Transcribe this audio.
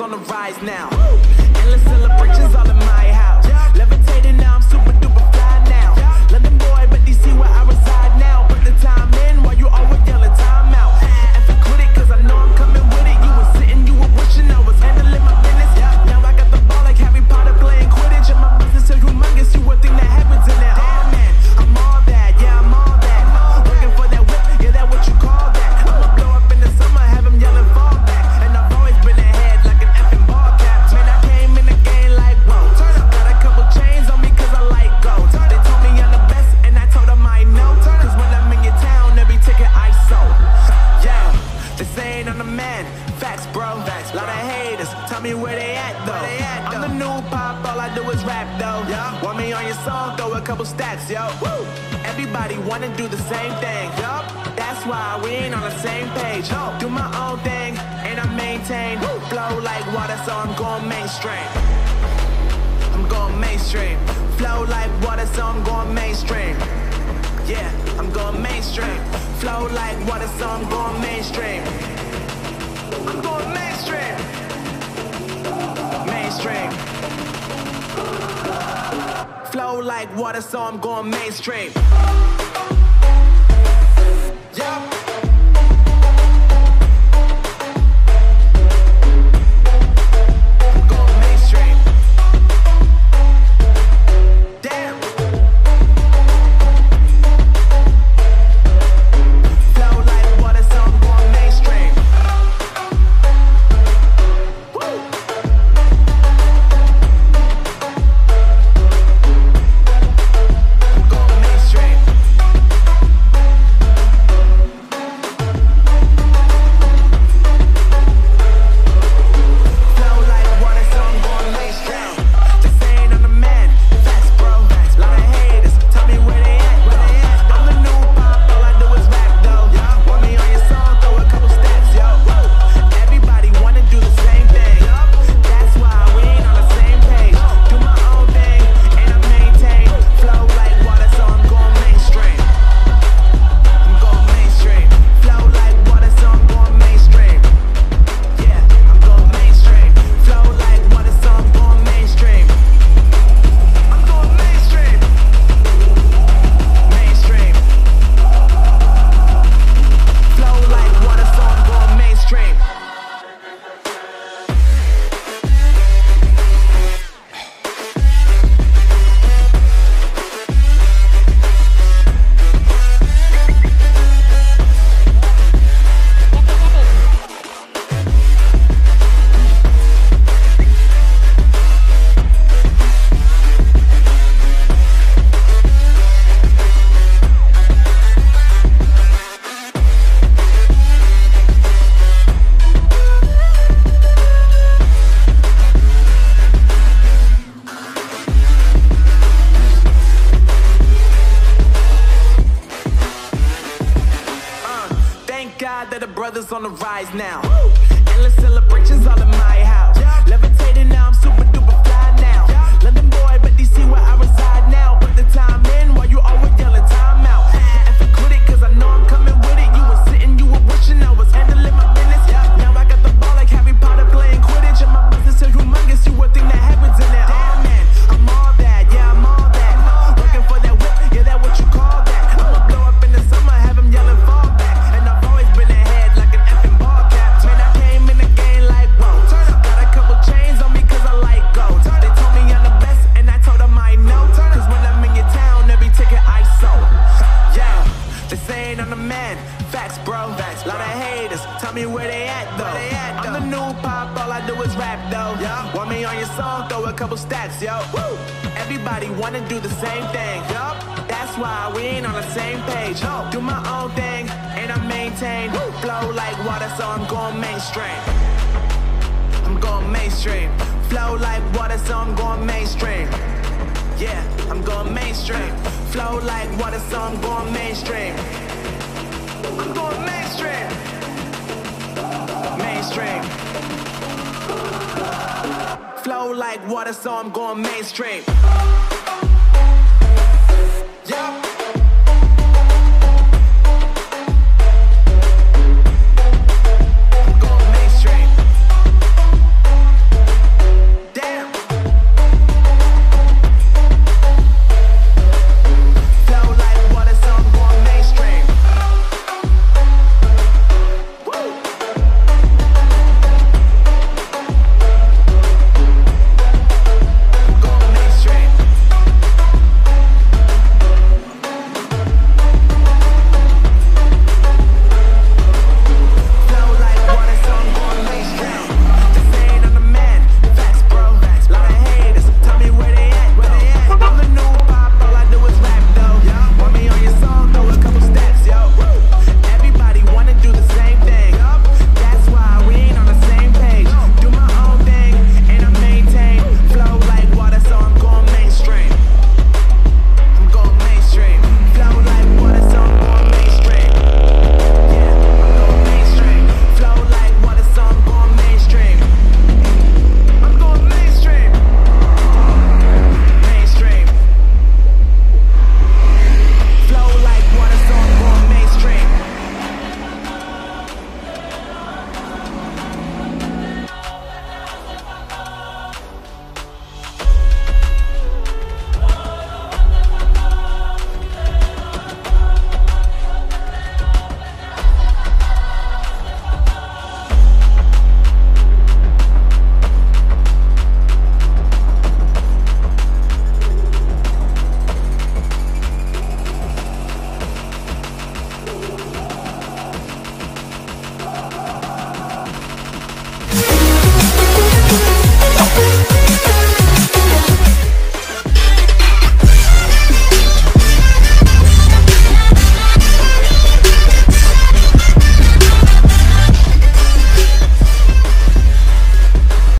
on the rise now. Endless celebrations all in my house. Levitating now, I'm super duper fly now. London boy, but DC where I reside now. Put the time in while you always yelling time out. And for quit it, cause I know I'm coming with it. You were sitting, you were wishing I was handling my business. Now I got the ball like Harry Potter playing Quidditch. And my business is humongous, you would think that happens in there. Damn man, I'm all that, yeah I'm all that. Looking for that whip, yeah that what you call that. I'ma blow up in the summer, have him yelling fall back. And I've always been ahead like an effing ball cap. Man, I came in the game like whoa. Got a couple chains on me cause I like gold. They told me I'm the best and I told them I know. Cause when I'm in your town, every ticket I sold. Yeah, they saying I'm the man. Facts bro, lot of haters, tell me where they at though. I'm the new pop, all I do is rap though. Want me on your song, throw a couple stacks, yo. Everybody wanna do the same thing, that's why we ain't on the same page. Do my own thing, and I maintain. Flow like water, so I'm going mainstream. I'm going mainstream. Flow like water, so I'm going mainstream. Yeah, I'm going mainstream. Flow like water, so I'm going mainstream. I'm going mainstream. Mainstream. Flow like water, so I'm going mainstream. Yeah. That the brothers on the rise now. Endless celebrations all in my house. Levitating now, I'm super duper fly now. London boy, but DC where I reside now. Put the time in while you always yelling time out. And for quit it, cause I know I'm coming with it. You were sitting, you were wishing I was handling my business. Now I got the ball like Harry Potter playing Quidditch. And my business is humongous, you would think that happens in there. Damn man, I'm all that, yeah I'm all that. Looking for that whip, yeah that what you call that. I'ma blow up in the summer, have him yelling fall back. And I've always been ahead like an effing ball cap. Man, I came in the game like whoa. Got a couple chains on me cause I like gold. They told me I'm the best and I told them I know. Cause when I'm in your town, every ticket I sold. Yeah, they saying I'm the man. Facts bro, lot of haters, tell me where they at though. I'm the new pop, all I do is rap though. Want me on your song, throw a couple stacks, yo. Everybody wanna do the same thing, that's why we ain't on the same page. Do my own thing, and I maintain. Flow like water, so I'm going mainstream. I'm going mainstream. Flow like water, so I'm going mainstream. Yeah, I'm going mainstream. Flow like water, so I'm going mainstream. I'm going mainstream. Mainstream. Flow like water, so I'm going mainstream.